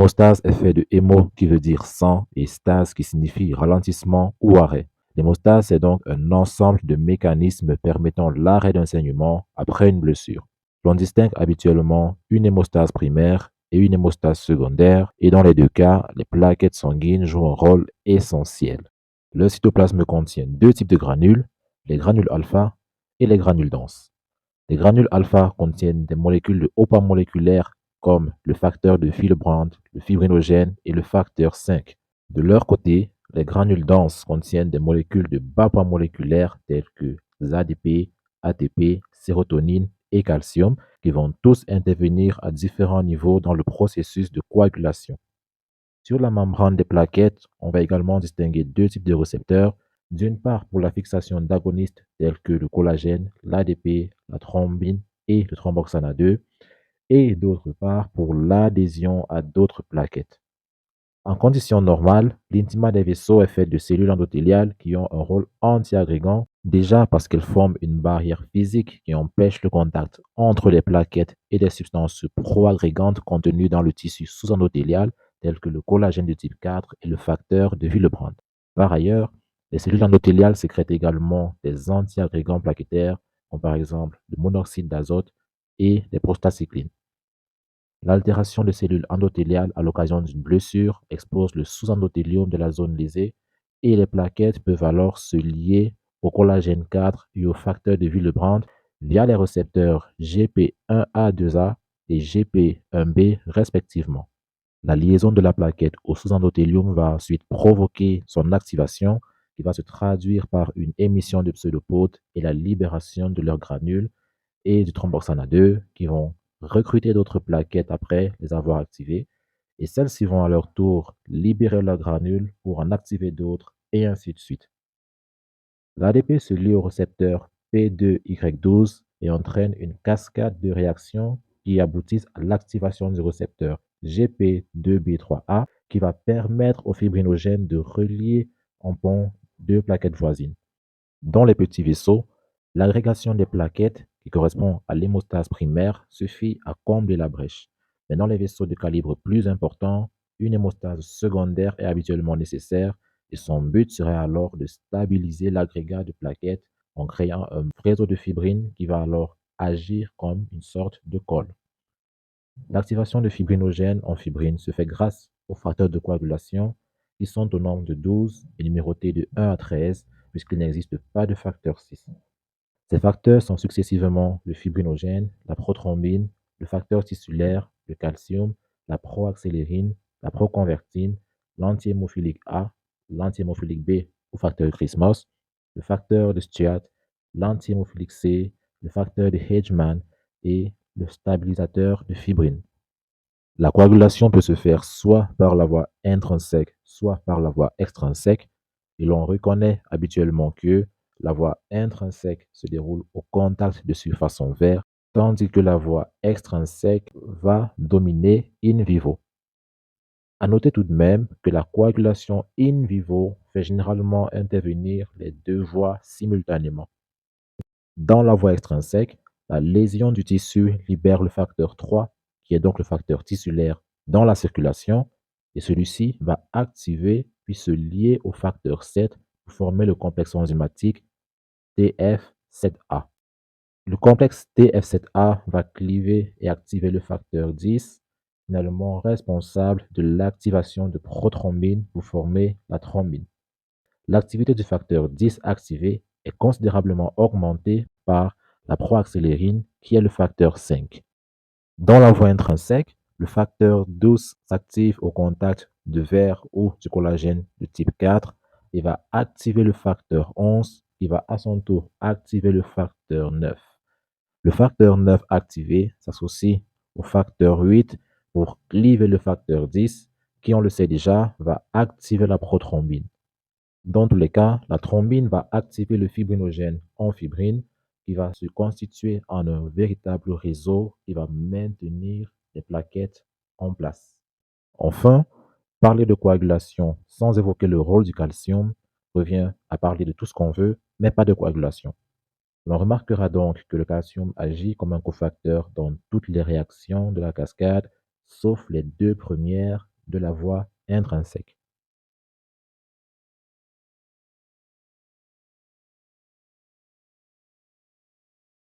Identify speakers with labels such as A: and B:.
A: Hémostase est fait de hémo qui veut dire sang et stase qui signifie ralentissement ou arrêt. L'hémostase est donc un ensemble de mécanismes permettant l'arrêt d'un saignement après une blessure. L'on distingue habituellement une hémostase primaire et une hémostase secondaire et dans les deux cas, les plaquettes sanguines jouent un rôle essentiel. Le cytoplasme contient deux types de granules, les granules alpha et les granules denses. Les granules alpha contiennent des molécules de haut poids moléculaire comme le facteur de Willebrand, le fibrinogène et le facteur 5. De leur côté, les granules denses contiennent des molécules de bas poids moléculaire telles que ADP, ATP, sérotonine et calcium qui vont tous intervenir à différents niveaux dans le processus de coagulation. Sur la membrane des plaquettes, on va également distinguer deux types de récepteurs. D'une part, pour la fixation d'agonistes tels que le collagène, l'ADP, la thrombine et le thromboxane A2, et d'autre part pour l'adhésion à d'autres plaquettes. En conditions normales, l'intimat des vaisseaux est fait de cellules endothéliales qui ont un rôle anti-agrégant, déjà parce qu'elles forment une barrière physique qui empêche le contact entre les plaquettes et des substances pro-agrégantes contenues dans le tissu sous-endothélial, telles que le collagène de type 4 et le facteur de Willebrand. Par ailleurs, les cellules endothéliales sécrètent également des anti-agrégants plaquettaires, comme par exemple le monoxyde d'azote et les prostacyclines. L'altération des cellules endothéliales à l'occasion d'une blessure expose le sous-endothélium de la zone lésée et les plaquettes peuvent alors se lier au collagène 4 et au facteur de Willebrand via les récepteurs GP1A2A et GP1B respectivement. La liaison de la plaquette au sous-endothélium va ensuite provoquer son activation qui va se traduire par une émission de pseudopodes et la libération de leurs granules et du thromboxane A2 qui vont recruter d'autres plaquettes après les avoir activées. Et celles-ci vont à leur tour libérer leurs granules pour en activer d'autres et ainsi de suite. L'ADP se lie au récepteur P2Y12 et entraîne une cascade de réactions qui aboutissent à l'activation du récepteur GP2B3A qui va permettre au fibrinogène de relier en pont deux plaquettes voisines. Dans les petits vaisseaux, l'agrégation des plaquettes, qui correspond à l'hémostase primaire, suffit à combler la brèche. Mais dans les vaisseaux de calibre plus important, une hémostase secondaire est habituellement nécessaire et son but serait alors de stabiliser l'agrégat de plaquettes en créant un réseau de fibrine qui va alors agir comme une sorte de colle. L'activation de fibrinogènes en fibrine se fait grâce aux facteurs de coagulation qui sont au nombre de 12 et numérotés de 1 à 13 puisqu'il n'existe pas de facteur 6. Ces facteurs sont successivement le fibrinogène, la prothrombine, le facteur tissulaire, le calcium, la proaccélérine, la proconvertine, l'antihémophilique A, l'antihémophilique B ou facteur Christmas, le facteur de Stuart, l'antihémophilique C, le facteur de Hedgeman et le stabilisateur de fibrine. La coagulation peut se faire soit par la voie intrinsèque, soit par la voie extrinsèque, et l'on reconnaît habituellement que la voie intrinsèque se déroule au contact de surface en verre, tandis que la voie extrinsèque va dominer in vivo. À noter tout de même que la coagulation in vivo fait généralement intervenir les deux voies simultanément. Dans la voie extrinsèque, la lésion du tissu libère le facteur 3, qui est donc le facteur tissulaire, dans la circulation, et celui-ci va activer puis se lier au facteur 7 pour former le complexe enzymatique TF7A. Le complexe TF7A va cliver et activer le facteur 10, finalement responsable de l'activation de prothrombine pour former la thrombine. L'activité du facteur 10 activé est considérablement augmentée par la proaccélérine, qui est le facteur 5. Dans la voie intrinsèque, le facteur 12 s'active au contact de verre ou du collagène de type 4 et va activer le facteur 11 qui va à son tour activer le facteur 9. Le facteur 9 activé s'associe au facteur 8 pour cliver le facteur 10 qui, on le sait déjà, va activer la prothrombine. Dans tous les cas, la thrombine va activer le fibrinogène en fibrine qui va se constituer en un véritable réseau qui va maintenir les plaquettes en place. Enfin, parler de coagulation sans évoquer le rôle du calcium revient à parler de tout ce qu'on veut, mais pas de coagulation. L'on remarquera donc que le calcium agit comme un cofacteur dans toutes les réactions de la cascade, sauf les deux premières de la voix intrinsèque.